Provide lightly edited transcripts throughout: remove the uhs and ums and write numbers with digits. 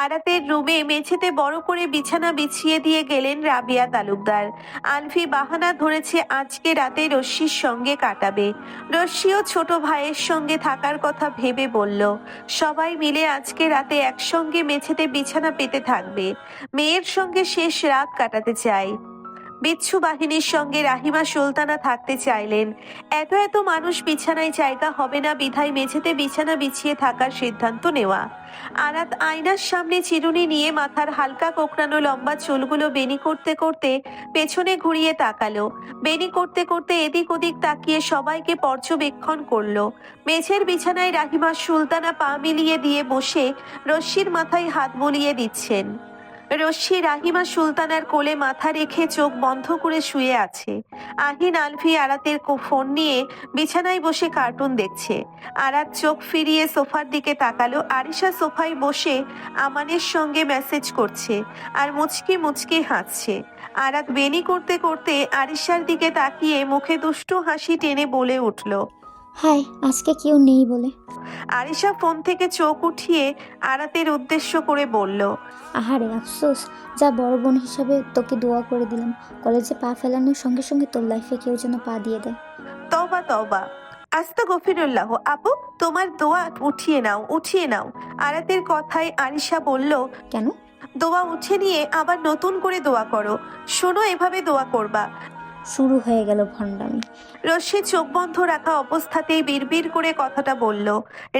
আরাতের রুমে মেঝেতে বড় করে বিছানা বিছিয়ে দিয়ে গেলেন রাবিয়া তালুকদার। আলফি বাহানা ধরেছে আজকে রাতে রশ্মির সঙ্গে কাটাবে। রশ্মিও ছোট ভাইয়ের সঙ্গে থাকার কথা ভেবে বলল, সবাই মিলে আজকে রাতে একসঙ্গে মেঝেতে বিছানা পেতে থাকবে। মেয়ের সঙ্গে শেষ রাত কাটাতে চায়। বিচ্ছু বাহিনীর সঙ্গে রাহিমা সুলতানা থাকতে চাইলেন। এত এত মানুষ বিছানায় জায়গা হবে না বিধায় মেঝেতে বিছানা বিছিয়ে থাকার সিদ্ধান্ত নেওয়া। আরাত আয়নার সামনে চিরুনি নিয়ে মাথার হালকা কোঁকড়ানো লম্বা চুলগুলো বেনি করতে করতে পেছনে ঘুরিয়ে তাকালো। বেনি করতে করতে এদিক ওদিক তাকিয়ে সবাইকে পর্যবেক্ষণ করলো। মেঝের বিছানায় রাহিমা সুলতানা পা মিলিয়ে দিয়ে বসে রশ্মির মাথায় হাত বুলিয়ে দিচ্ছেন। রশ্মি রাহিমা সুলতানার কোলে মাথা রেখে চোখ বন্ধ করে শুয়ে আছে। আহিন আলফি আরাতের ফোন নিয়ে বিছানায় বসে কার্টুন দেখছে। আরাত চোখ ফিরিয়ে সোফার দিকে তাকালো। আরিশা সোফায় বসে আমানের সঙ্গে মেসেজ করছে আর মুচকি মুচকি হাসছে। আরাত বেনি করতে করতে আরিশার দিকে তাকিয়ে মুখে দুষ্টু হাসি টেনে বলে উঠল, হাই, আজকে কেউ নেই বলে। আরিশা ফোন থেকে চোখ উঠিয়ে আরাতের উদ্দেশ্য করে বলল, আহারে আফসোস, যা বড় বোন হিসাবে তোকে দোয়া করে দিলাম, কলেজে পা ফেলানোর সঙ্গে সঙ্গে তোর লাইফে কেউ যেন পা দিয়ে দেয়। তওবা তওবা, আস্তাগফিরুল্লাহ। আপু, তোমার দোয়া উঠিয়ে নাও, উঠিয়ে নাও। আরাতের কথায় আরিশা বলল, কেন? দোয়া উঠে নিয়ে আবার নতুন করে দোয়া করো। শোনো, এভাবে দোয়া করবা। শুরু হয়ে গেল ভণ্ডামি। রশ্মি চোখ বন্ধ রাখা অবস্থাতেই বিড়বিড় করে কথাটা বলল।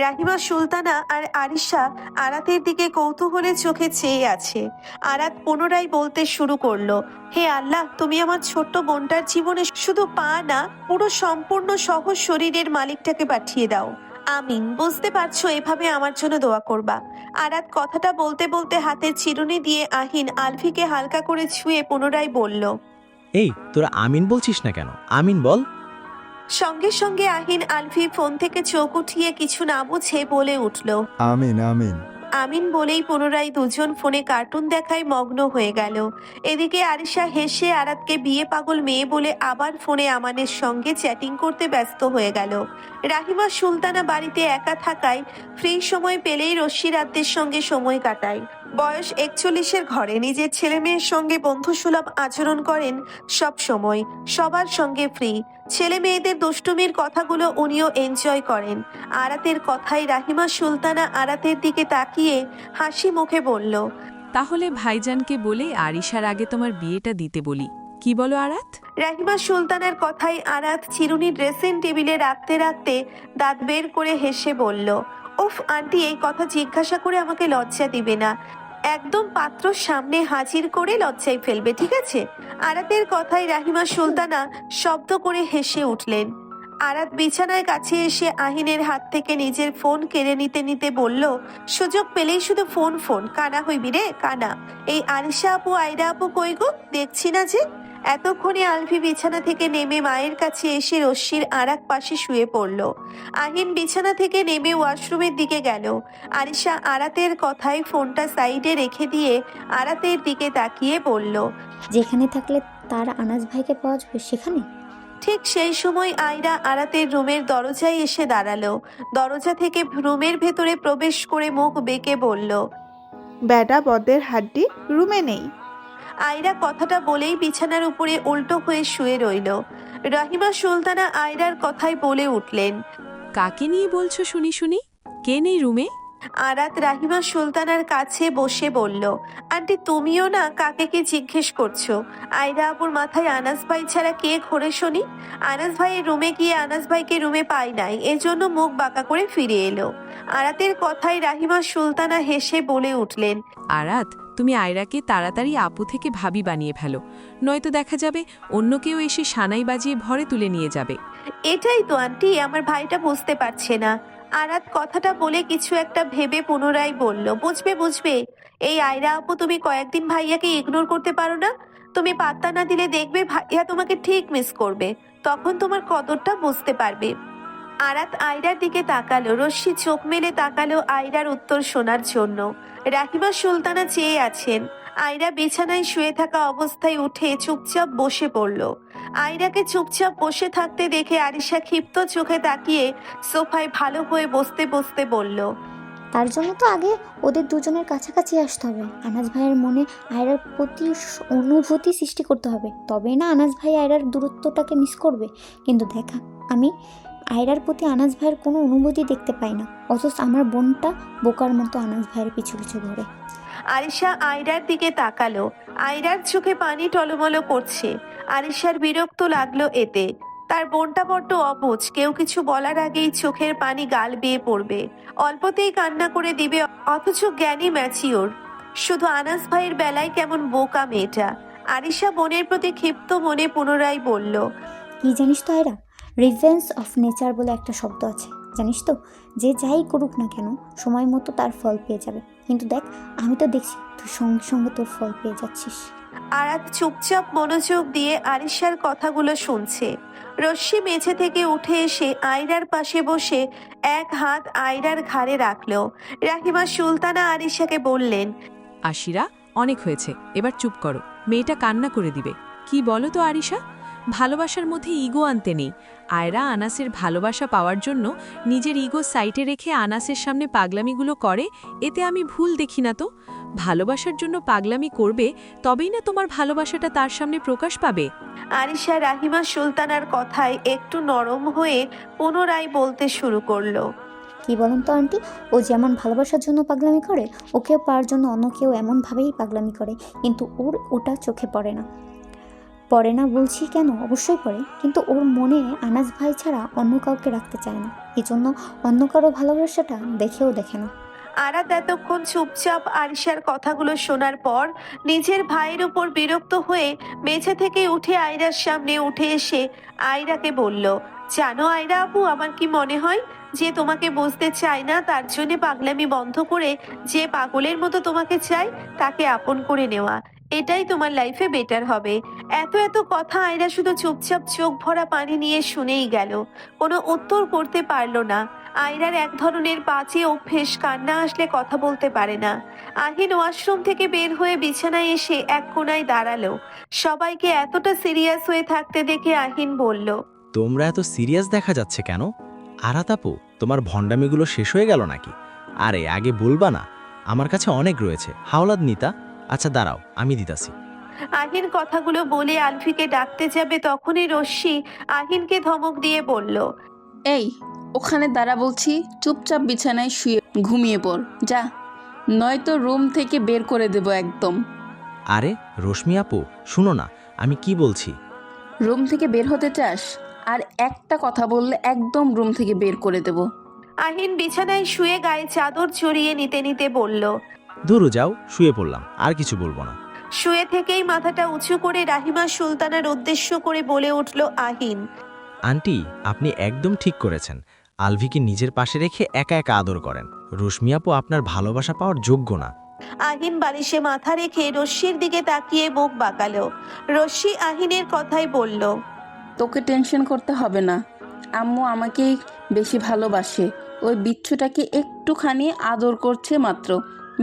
রাহিমা সুলতানা আর আরিশা আরাতের দিকে কৌতূহলে চোখে চেয়ে আছে। আরাত পুনরায় বলতে শুরু করলো, হে আল্লাহ, তুমি আমার ছোট্ট বোনটার জীবনে শুধু পা না, পুরো সম্পূর্ণ সহজ শরীরের মালিকটাকে পাঠিয়ে দাও। আমিন। বুঝতে পারছো, এভাবে আমার জন্য দোয়া করবা। আরাত কথাটা বলতে বলতে হাতের চিরুনি দিয়ে আহিন আলফিকে হালকা করে ছুঁয়ে পুনরায় বলল, এই তোরা আমিন বলছিস না কেন? আমিন বল। সঙ্গে সঙ্গে আহিন আলফি ফোন থেকে চোখ উঠিয়ে কিছু না বুঝে বলে উঠল, আমিন আমিন। আমিন বলেই পুনরায় দুজন ফোনে কার্টুন দেখায় মগ্ন হয়ে গেল। এদিকে আরিশা হেসে আরাতকে বিয়ে পাগল মেয়ে বলে আবার ফোনে আমানের সঙ্গে চ্যাটিং করতে ব্যস্ত হয়ে গেল। রাহিমা সুলতানা বাড়িতে একা থাকায় ফ্রি সময় পেলেই রশ্মি রাতদের সঙ্গে সময় কাটায়। বয়স 41-এর ঘরে নিজের ছেলে মেয়ের সঙ্গে বন্ধুসুলভ আচরণ করেন সব সময়, সবার সঙ্গে ফ্রি। ছেলে মেয়েদের দুষ্টুমির কথাগুলো উনিও এনজয় করেন। আরাতের কথায় রাহিমা সুলতানা আরাতের দিকে তাকিয়ে হাসি মুখে বলল, তাহলে ভাইজানকে বলে আরিশার আগে তোমার বিয়েটা দিতে বলি, কি বলো আরাত? রাহিমা সুলতানার কথায় আরাত চিরুনি ড্রেসিং টেবিলে রাখতে রাখতে দাঁত বের করে হেসে বলল, উফ আন্টি, এই কথা জিজ্ঞাসা করে আমাকে লজ্জা দিবে না। একদম পাত্র সামনে হাজির করে লজ্জায় ফেলবে, ঠিক আছে? আরাতের কথায় রাহিমা সুলতানা শব্দ করে হেসে উঠলেন। আরাত বিছানায় কাছে এসে আহিনের হাত থেকে নিজের ফোন কেড়ে নিতে নিতে বলল, সুযোগ পেলেই শুধু ফোন ফোন, কানা হইবি রে কানা। এই আরিশা আপু আয়রা আপু কই গো, দেখছি না যে। এতক্ষণে আলফি বিছানা থেকে নেমে মায়ের কাছে এসে রশ্মির আর এক পাশে শুয়ে পড়ল। আহিন বিছানা থেকে নেমে ওয়াশরুমের দিকে গেল। আরিশা আরাতের কথায় ফোনটা সাইডে রেখে দিয়ে আরাতের দিকে তাকিয়ে বলল, যেখানে থাকলে তার আনাজ ভাইকে পাওয়া যাবে সেখানে। ঠিক সেই সময় আয়রা আরাতের রুমের দরজায় এসে দাঁড়ালো। দরজা থেকে রুমের ভেতরে প্রবেশ করে মুখ বেঁকে বলল, ব্যাটা বদের হাড্ডি রুমে নেই। আয়রা কথাটা বলেই বিছানার উপরে উল্টো হয়ে শুয়ে রইল। রাহিমা সুলতানা আয়রার কথায় বলে উঠলেন, কাকে নিয়ে বলছো শুনি শুনি? কে নেই রুমে? আরাত রাহিমা সুলতানার কাছে বসে বলল, আন্টি তুমিও না কাকে কি জিজ্ঞেস করছো? আয়রা আপুর মাথায় আনাস ভাই ছাড়া কে ঘোরে শুনি? আনাস ভাইয়ের রুমে গিয়ে আনাস ভাইকে রুমে পাই নাই, এজন্য মুখ বাঁকা করে ফিরে এলো। আরাতের কথায় রাহিমা সুলতানা হেসে বলে উঠলেন, আরাত, তুমি আয়রাকে তাড়াতাড়ি আপু থেকে ভাবি বানিয়ে ফেলো, নয়তো দেখা যাবে অন্য কেউ এসে সানাই বাজিয়ে ভরে তুলে নিয়ে যাবে। এটাই তো আন্টি আমার ভাইটা বুঝতে পারছে না। আরাত কথাটা বলে কিছু একটা ভেবে পুনরায় বলল, বুঝবে বুঝবে। এই আয়রা আপু, তুমি কয়েকদিন ভাইয়াকে ইগনোর করতে পারো না? তুমি পাত্তা না দিলে দেখবে ভাইয়া তোমাকে ঠিক মিস করবে, তখন তোমার কদরটা বুঝতে পারবে। আরাত আয়রার দিকে তাকালো। রশ্মি চোখ মেলে তাকালো আয়রার উত্তর শোনার জন্য। রাহিমা সুলতানা চেয়ে আছেন। আয়রা বিছানায় শুয়ে থাকা অবস্থায় উঠে চুপচাপ বসে পড়ল। আয়রাকে চুপচাপ বসে থাকতে দেখে আরিশা ক্ষিপ্ত চোখে তাকিয়ে সোফায় ভালো হয়ে বসতে বসতে বলল, তার জন্য তো আগে ওদের দুজনের কাছাকাছি আসতে হবে। আনাস ভাইয়ের মনে আয়রার প্রতি অনুভূতি সৃষ্টি করতে হবে, তবেই না আনাস ভাই আয়রার দূরত্বটাকে মিস করবে। কিন্তু দেখা, আমি আয়রার প্রতি আনাস ভাইয়ের কোনো অনুভূতি দেখতে পাই না, অথচ আমার বোনটা বোকার মতো আনাস ভাইয়ের পিছু পিছু ঘুরে। আরিশা আয়রার দিকে তাকালো। আয়রার চোখে পানি টলমলো করছে। আরিশার বিরক্ত লাগলো এতে। তার বোনটা বড্ড অবুঝ, কেউ কিছু বলার আগেই চোখের পানি গাল বেয়ে পড়বে, অল্পতেই কান্না করে দিবে, অথচ জ্ঞানী ম্যাচিওর। শুধু আনাস ভাইয়ের বেলায় কেমন বোকা মেয়েটা। আরিশা বোনের প্রতি ক্ষিপ্ত মনে পুনরায় বলল, কি জানিস তো আয়রা, রিভেঞ্জ অফ নেচার বলে একটা শব্দ আছে, জানিস তো? যে যাই করুক না কেন সময় মতো তার ফল পেয়ে যাবে। কিন্তু দেখ, আমি তো দেখছি তুই সঙ্গে সঙ্গে তোর ফল পেয়ে যাচ্ছিস। আরাত চুপচাপ মনোযোগ দিয়ে আরিশার কথাগুলো শুনছে। রশ্মি মেঝে থেকে উঠে এসে আয়রার পাশে বসে এক হাত আয়রার ঘাড়ে রাখলো। রাহিমা সুলতানা আরিশাকে বললেন, আশিরা, অনেক হয়েছে, এবার চুপ করো, মেয়েটা কান্না করে দিবে। কি বলো তো আরিশা? ভালোবাসার মধ্যে ইগো আনতে নেই। আয়রা আনাসের ভালোবাসা পাওয়ার জন্য নিজের ইগো সাইটে রেখে আনাসের সামনে পাগলামিগুলো করে, এতে আমি ভুল দেখি না তো। ভালোবাসার জন্য পাগলামি করবে, তবেই না তোমার ভালোবাসাটা তার সামনে প্রকাশ পাবে। আরিশা রাহিমা সুলতানার কথায় একটু নরম হয়ে পুনরায় বলতে শুরু করলো, কি বলেন তো আন্টি, ও যেমন ভালোবাসার জন্য পাগলামি করে, ওকেও পাওয়ার জন্য অন্য কেউ এমনভাবেই পাগলামি করে, কিন্তু ওর ওটা চোখে পড়ে না। পড়ে না বলছি কেন, অবশ্যই পড়ে, কিন্তু ওর মনে আনাস ভাই ছাড়া অন্য কাউকে রাখতে চায় না, এই জন্য অন্য কারো ভালোবাসাটা দেখেও দেখে না। আরাত এতক্ষণ চুপচাপ আরিশার কথাগুলো শোনার পর নিজের ভাইয়ের উপর বিরক্ত হয়ে মেঝে থেকে উঠে আয়রার সামনে উঠে এসে আয়রাকে বলল, জানো আয়রা আপু, আমার কি মনে হয় যে তোমাকে বুঝতে চায় না, তার জন্য পাগলামি বন্ধ করে যে পাগলের মতো তোমাকে চায় তাকে আপন করে নেওয়া, এটাই তোমার লাইফে বেটার হবে। এত এত কথা আয়রা শুধু চুপচাপ চোখ ভরা পানি নিয়ে শুনেই গেল, কোনো উত্তর করতে পারলো না। আয়রার এক ধরনের বাজে অভ্যেস, কান্না আসলে কথা বলতে পারে না। আহিন ওয়াশরুম থেকে বের হয়ে বিছানায় এসে এক কোণায় দাঁড়ালো। সবাইকে এতটা সিরিয়াস হয়ে থাকতে দেখে আহিন বলল, তোমরা এত সিরিয়াস দেখা যাচ্ছে কেন? আরাত আপু, তোমার ভণ্ডামিগুলো শেষ হয়ে গেল নাকি? আরে আগে বলবা না? আমার কাছে অনেক রয়েছে। হাওলাত নিতা? আচ্ছা দাঁড়াও, আমি দিতাছি। আহিন কথাগুলো বলে আলফিকে ডাকতে যাবে, তখনই রশ্মি আহিনকে ধমক দিয়ে বলল, এই, ওখানে দাঁড়া বলছি, চুপচাপ বিছানায় শুয়ে ঘুমিয়ে পড় যা, নয়তো রুম থেকে বের করে দেব একদম। আরে রশ্মি আপু, শুনো না, আমি কি বলছি। রুম থেকে বের হতে চাস? আর একটা কথা বললে একদম রুম থেকে বের করে দেব। আহিন বিছানায় শুয়ে গায়ে চাদর জড়িয়ে নিতে নিতে বলল। ধরু যাও, শুয়ে পড়লাম, আর কিছু বলবো না। শুয়ে থেকেই মাথাটা উঁচু করে রাহিমা সুলতানার উদ্দেশ্য করে বলে উঠল আহিন, আন্টি, আপনি একদম ঠিক করেছেন। আলভিকে নিজের পাশে রেখে একা একা আদর করেন। রশ্মি আপু আপনার ভালোবাসা পাওয়ার যোগ্য না। আহিন বালিশে মাথা রেখে রশ্মির দিকে তাকিয়ে মুখ বাঁকালো। রশ্মি আহিনের কথাই বলল, তোকে টেনশন করতে হবে না, আম্মু আমাকেই বেশি ভালোবাসে, ওই বিচ্ছুটাকে একটুখানি আদর করছে মাত্র,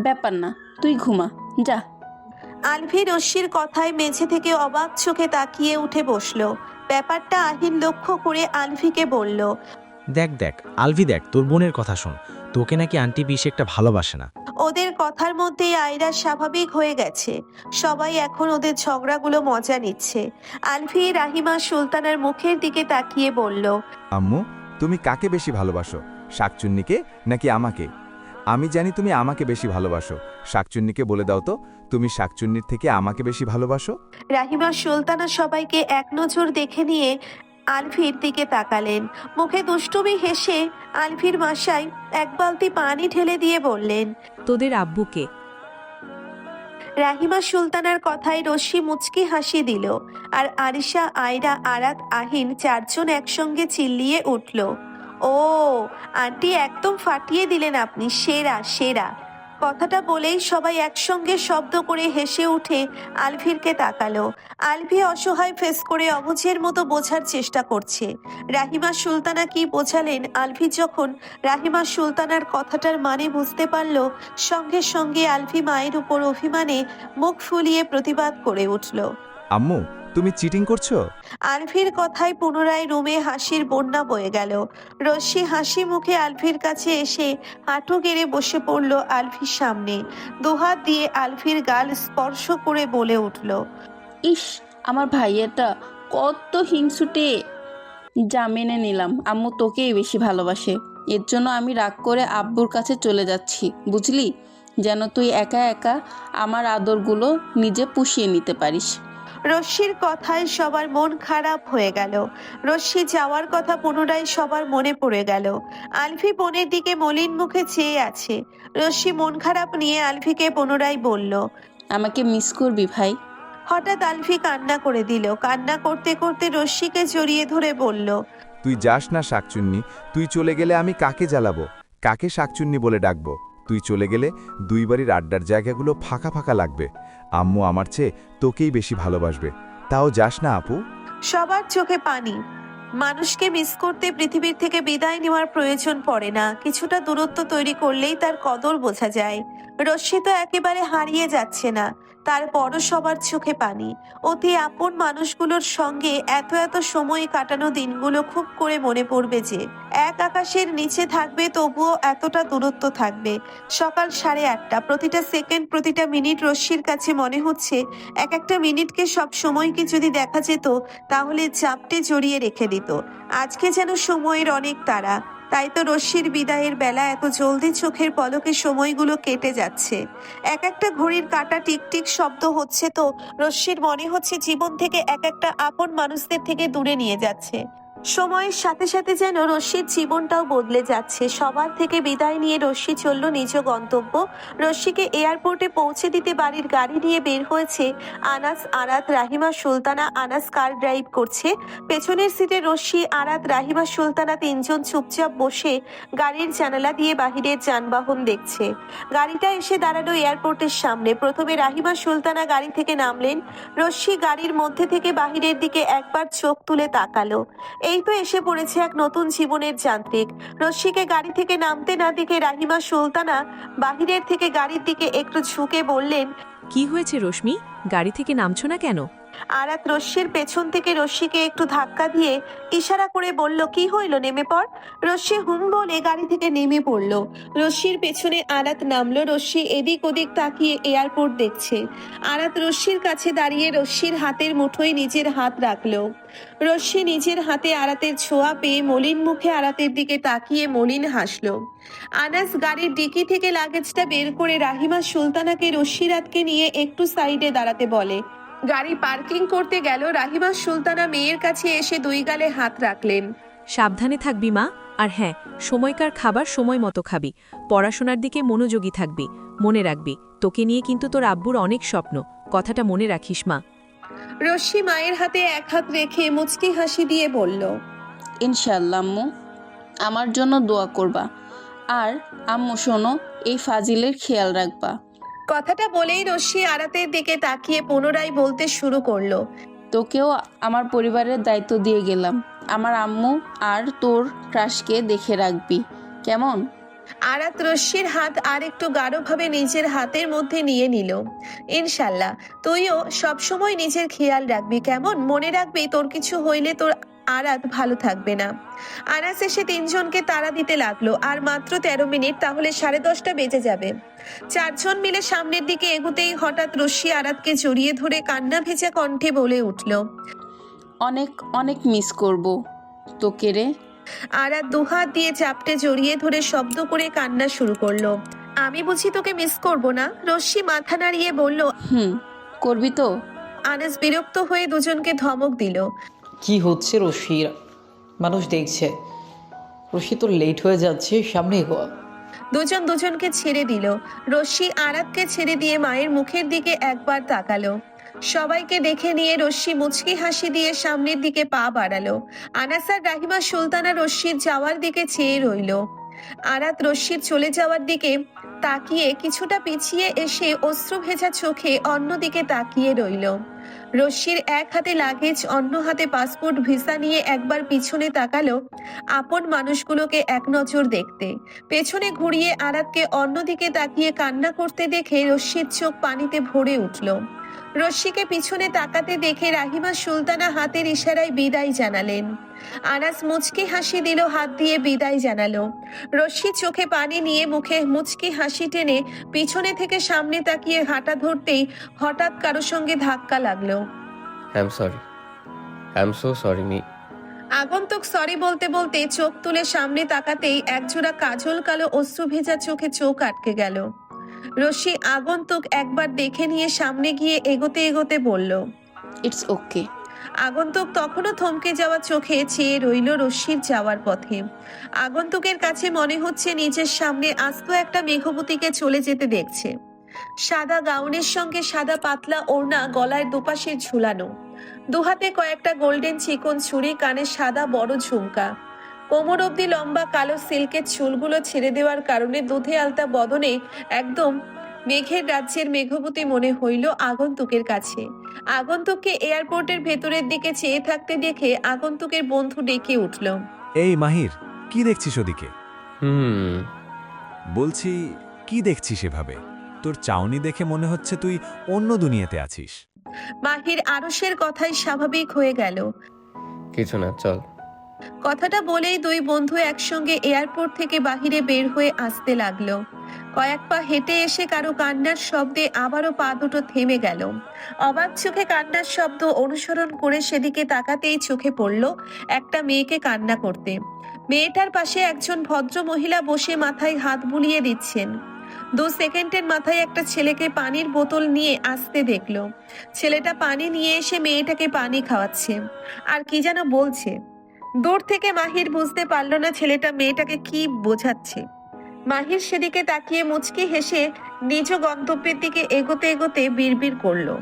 ব্যাপার না, তুই ঘুমা যা। আলভি রশ্মির কথায় মেঝে থেকে অবাক চোখে তাকিয়ে উঠে বসলো। ব্যাপারটা আহিন লক্ষ্য করে আলভিকে বলল, দেখ দেখ আলভি, দেখ তোর বোনের কথা শোন, তোকে নাকি আন্টি বেশি একটা ভালোবাসে না। ওদের কথার মধ্যেই আয়রা স্বাভাবিক হয়ে গেছে। সবাই এখন ওদের ঝগড়াগুলো মজা নিচ্ছে। আলভি রাহিমা সুলতানার মুখের দিকে তাকিয়ে বলল, আম্মু, তুমি কাকে বেশি ভালোবাসো, শাকচুন্নিকে নাকি আমাকে? আমি জানি তুমি আমাকে বেশি ভালোবাসো, শাকচুন্নিকে বলে দাও তো, তুমি শাকচুন্নির থেকে আমাকে বেশি ভালোবাসো? রাহিমা সুলতানা সবাইকে এক নজর দেখে নিয়ে আলভির দিকে তাকালেন। মুখে দুষ্টুমি হেসে আলভির মাসায় এক বালতি পানি ঢেলে দিয়ে বললেন, তোদের আব্বুকে। রাহিমা সুলতানার কথায় রশ্মি মুচকি হাসি দিল। আর আরিশা, আয়রা, আরাত, আহিন চারজন একসঙ্গে চিল্লিয়ে উঠল, ও আন্টি, একদম ফাটিয়ে দিলেন আপনি, সেরা সেরা। কথাটা বলেই সবাই একসঙ্গে শব্দ করে হেসে উঠে আলভিরকে তাকালো। আলভি অসহায় ফেস করে অবুঝের মতো বোঝার চেষ্টা করছে রাহিমা সুলতানা কি বোঝালেন। আলভি যখন রাহিমা সুলতানার কথাটার মানে বুঝতে পারল, সঙ্গে সঙ্গে আলভি মায়ের উপর অভিমানে মুখ ফুলিয়ে প্রতিবাদ করে উঠল, আম্মু, তুমি চিটিং করছো? আলফির কথায় পুনরায় রুমে হাসির বন্যা বয়ে গেল। রশ্মি হাসি মুখে আলফির কাছে এসে হাঁটু গেড়ে বসে পড়ল আলফির সামনে। দুহাত দিয়ে আলফির গাল স্পর্শ করে বলে উঠল, ইস, আমার ভাইয়াটা কত হিংসুটে। যা, মেনে নিলাম আম্মু তোকেই বেশি ভালোবাসে। এর জন্য আমি রাগ করে আব্বুর কাছে চলে যাচ্ছি, বুঝলি? যেন তুই একা একা আমার আদরগুলো নিজে পুষিয়ে নিতে পারিস। রশ্মির কথায় সবার মন খারাপ হয়ে গেল। রশ্মি যাওয়ার কথা পুনরায় সবার মনে পড়ে গেল। আলফি বোনের দিকে মলিন মুখে চেয়ে আছে। রশ্মি মন খারাপ নিয়ে আলফিকে পুনরায় বলল, আমাকে মিস করবি ভাই? হঠাৎ আলফি কান্না করে দিল। কান্না করতে করতে রশ্মিকে জড়িয়ে ধরে বলল, তুই যাস না শাকচুন্নি, তুই চলে গেলে আমি কাকে জ্বালাবো, কাকে শাকচুন্নি বলে ডাকবো? তুই চলে গেলে দুই বাড়ির আড্ডার জায়গাগুলো ফাঁকা ফাঁকা লাগবে। আম্মু আমার চেয়ে তোকেই বেশি ভালোবাসবে। তাও যাস না আপু। সবার চোখে পানি। মানুষকে মিস করতে পৃথিবীর থেকে বিদায় নেওয়ার প্রয়োজন পড়ে না, কিছুটা দূরত্ব তৈরি করলেই তার কদর বোঝা যায়। রশ্মি তো একেবারে হারিয়ে যাচ্ছে না, তারপরও সবার চোখে পানি। অতি আপন মানুষগুলোর সঙ্গে এত এত সময় কাটানো দিনগুলো খুব করে মনে পড়বে যে। এক আকাশের নিচে থাকবে, তবুও এতটা দূরত্ব থাকবে। সকাল 8:30, প্রতিটা সেকেন্ড প্রতিটা মিনিট রশ্মির কাছে মনে হচ্ছে এক একটা মিনিটকে সব সময়কে যদি দেখা যেত তাহলে চাপটে জড়িয়ে রেখে দিত। আজকে যেন সময়ের অনেক তাড়া, তাই তো রশ্মির বিদায়ের বেলা এত জলদি চোখের পলকে সময়গুলো কেটে যাচ্ছে। এক একটা ঘড়ির কাঁটা টিকটিক শব্দ হচ্ছে তো রশ্মির মনে হচ্ছে জীবন থেকে এক একটা আপন মানুষদের থেকে দূরে নিয়ে যাচ্ছে। সময়ের সাথে সাথে যেন রশ্মির জীবনটাও বদলে যাচ্ছে। সবার থেকে বিদায় নিয়ে রশ্মি চলল নিজ গন্তব্য। রশ্মিকে এয়ারপোর্টে পৌঁছে দিতে বাড়ির গাড়ি নিয়ে বের হয়েছে আনাস, আরাত, রাহিমা, সুলতানা। আনাস কার ড্রাইভ করছে। পেছনের সিটে রশ্মি, আরাত, রাহিমা, সুলতানা তিনজন চুপচাপ বসে গাড়ির জানালা দিয়ে বাহিরের যানবাহন দেখছে। গাড়িটা এসে দাঁড়ালো এয়ারপোর্টের সামনে। প্রথমে রাহিমা, সুলতানা গাড়ি থেকে নামলেন। রশ্মি গাড়ির মধ্যে থেকে বাহিরের দিকে একবার চোখ তুলে তাকালো। এই তো এসে পড়েছে এক নতুন জীবনের যান্ত্রিক। রশ্মিকে গাড়ি থেকে নামতে না দেখে রাহিমা, সুলতানা বাহিরের থেকে গাড়ির দিকে একটু ঝুঁকে বললেন, কি হয়েছে রশ্মি, গাড়ি থেকে নামছো না কেন? আরাত রশ্মির পেছন থেকে রশ্মিকে একটু ধাক্কা দিয়ে ইশারা করে বলল, কি হইল, নেমে পড়। রশ্মি হুম বলে গাড়ি থেকে নেমে পড়ল। রশ্মির পেছনে আরাত নামলো। রশ্মি এদিক ওদিক তাকিয়ে এয়ারপোর্ট দেখছে। আরাত রশ্মির কাছে দাঁড়িয়ে রশ্মির হাতের মুঠোয় নিজের হাত রাখলো। রশ্মি নিজের হাতে আরাতের ছোঁয়া পেয়ে মলিন মুখে আরাতের দিকে তাকিয়ে মলিন হাসলো। আনাস গাড়ির ডিকি থেকে লাগেজটা বের করে রাহিমা, সুলতানাকে রশ্মিরাতকে নিয়ে একটু সাইডে দাঁড়াতে বলে। গাড়ি পার্কিং করতে গেল। রাহিমা, সুলতানা মেয়ের কাছে এসে দুই গালে হাত রাখলেন। সাবধানে থাকবি মা, আর হ্যাঁ, সময়কার খাবার সময় মতো খাবি, পড়াশোনার দিকে মনোযোগী থাকবি। মনে রাখবি, তোকে নিয়ে কিন্তু তোর আব্বুর অনেক স্বপ্ন, কথাটা মনে রাখিস মা। রশ্মি মায়ের হাতে এক হাত রেখে মুচকি হাসি দিয়ে বলল, ইনশাআল্লাহ আম্মু, আমার জন্য দোয়া করবা। আর আম্মু শোনো, এই ফাজিলের খেয়াল রাখবা। কথাটা বলেই রশ্মি আরাতের দিকে তাকিয়ে পুনরায় বলতে শুরু করলো, তোকেও আমার পরিবারের দায়িত্ব দিয়ে গেলাম। আমার আম্মু আর তোর ক্রাশকে দেখে রাখবি, কেমন? আরাত রশ্মির হাত আর একটু গাঢ়ভাবে নিজের হাতের মধ্যে নিয়ে নিল। ইনশাল্লাহ, তুইও সবসময় নিজের খেয়াল রাখবি, কেমন? মনে রাখবি, তোর কিছু হইলে তোর আরাত ভালো থাকবে না। আনাস এসে তিনজনকে তাড়া দিতে লাগলো। আর মাত্র 13 মিনিট, তাহলে 10:30 বেজে যাবে। চারজন মিলে সামনের দিকে এগুতেই হঠাৎ রশ্মি আরাতকে জড়িয়ে ধরে কান্না ভেজা কণ্ঠে বলে উঠল, অনেক অনেক মিস করব তোকে রে। আরাত দুহাত দিয়ে চাপটে জড়িয়ে ধরে শব্দ করে কান্না শুরু করলো। আমি বুঝি তোকে মিস করব না? রশ্মি মাথা নাড়িয়ে বলল, করবি তো? আনাস বিরক্ত হয়ে দুজনকে ধমক দিল, কি হচ্ছে রশি? মানুষ দেখছে। রশি তো লেট হয়ে যাচ্ছে, সামনে এগোয়া। দুজন দুজনকে ছেড়ে দিল। রশ্মি আরাতকে ছেড়ে দিয়ে মায়ের মুখের দিকে একবার তাকালো। সবাইকে দেখে নিয়ে রশ্মি মুচকি হাসি দিয়ে সামনের দিকে পা বাড়ালো। আনাস আর রাহিমা, সুলতানা রশ্মির যাওয়ার দিকে চেয়ে রইল। আরাত রশ্মির চলে যাওয়ার দিকে তাকিয়ে কিছুটা পিছিয়ে এসে অশ্রু ভেজা চোখে অন্যদিকে তাকিয়ে রইল। রশ্মির এক হাতে লাগেজ, অন্য হাতে পাসপোর্ট ভিসা নিয়ে একবার পিছনে তাকালো আপন মানুষগুলোকে এক নজর দেখতে। পেছনে ঘুরিয়ে আরাতকে অন্যদিকে তাকিয়ে কান্না করতে দেখে রশ্মির চোখ পানিতে ভরে উঠল। রশ্মিকে পিছনে তাকাতে দেখে রাহিমা সুলতানা হাতের ইশারায় বিদায় জানালেন। আনাস মুচকি হাসি দিল, হাত দিয়ে বিদায় জানালো। রশ্মি চোখে পানি নিয়ে মুখে মুচকি হাসি টেনে পিছনে থেকে সামনে তাকিয়ে হাঁটা ধরতেই হঠাৎ কারো সঙ্গে ধাক্কা লাগলো। I am so sorry me. আগন্তুক সরি বলতে বলতে চোখ তুলে সামনে তাকাতেই একজোড়া কাজল কালো অশ্রু ভেজা চোখে চোখ আটকে গেল। রশ্মি আগন্তুক একবার দেখে নিয়ে সামনে গিয়ে এগোতে এগোতে বলল। It's okay. আগন্তুক তখনও থমকে যাওয়া চোখে চেয়ে রইল রশ্মির যাওয়ার পথে। আগন্তুকের কাছে মনে হচ্ছে নিজের সামনে আস্ত একটা মেঘবতীকে চলে যেতে দেখছে। সাদা গাউনের সঙ্গে সাদা পাতলা ওড়না গলায় দুপাশে ঝুলানো, দুহাতে কয়েকটা গোল্ডেন চিকন ছুরি, কানে সাদা বড় ঝুমকা, কোমর অব্দি লম্বা কালো সিল্কের চুলগুলো ছেড়ে দেওয়ার কারণে দুধে আলতা বদনে একদম মেঘের রাজ্যের মেঘবতী মনে হইল আগন্তুকের কাছে। আগন্তুককে এয়ারপোর্টের ভেতরের দিকে চেয়ে থাকতে দেখে আগন্তুকের বন্ধু ডেকে উঠল। এই মাহির, কি দেখছিস ওদিকে? বলছি, কি দেখছিস এভাবে? তোর চাউনি দেখে মনে হচ্ছে তুই অন্য দুনিয়াতে আছিস। মাহির আরশের কথাই স্বাভাবিক হয়ে গেল। কিছু না, চল। কথাটা বলেই দুই বন্ধু একসঙ্গে এয়ারপোর্ট থেকে বাহিরে বের হয়ে আসতে লাগলো। কয়েক পা হেঁটে এসে কারো কান্নার শব্দে আবারও পা দুটো থেমে গেল। অবাক চোখে কান্নার শব্দ অনুসরণ করে সেদিকে তাকাতেই চোখে পড়ল একটা মেয়েকে কান্না করতে। মেয়েটার পাশে একজন ভদ্র মহিলা বসে মাথায় হাত বুলিয়ে দিচ্ছেন। 2 সেকেন্ডের মাথায় একটা ছেলেকে পানির বোতল নিয়ে আসতে দেখলো। ছেলেটা পানি নিয়ে এসে মেয়েটাকে পানি খাওয়াচ্ছে আর কি যেন বলছে। দূর থেকে মাহির বুঝতে পারল না ছেলেটা মেয়েটাকে কি বোঝাচ্ছে। মাহির সেদিকে তাকিয়ে মুচকি হেসে নিজ গন্তব্যের দিকে এগোতে এগোতে বিড়বিড় করলো।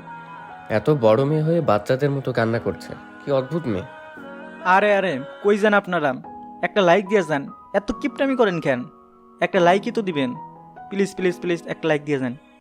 এত বড় মেয়ে হয়ে বাচ্চাদের মতো কান্না করছে, কি অদ্ভুত মেয়ে। আরে আরে, কই যান আপনারা? একটা লাইক দিয়ে যান। এত কিপটামি করেন কেন? একটা লাইকই তো দিবেন। প্লিজ প্লিজ প্লিজ একটা লাইক দিয়ে যান।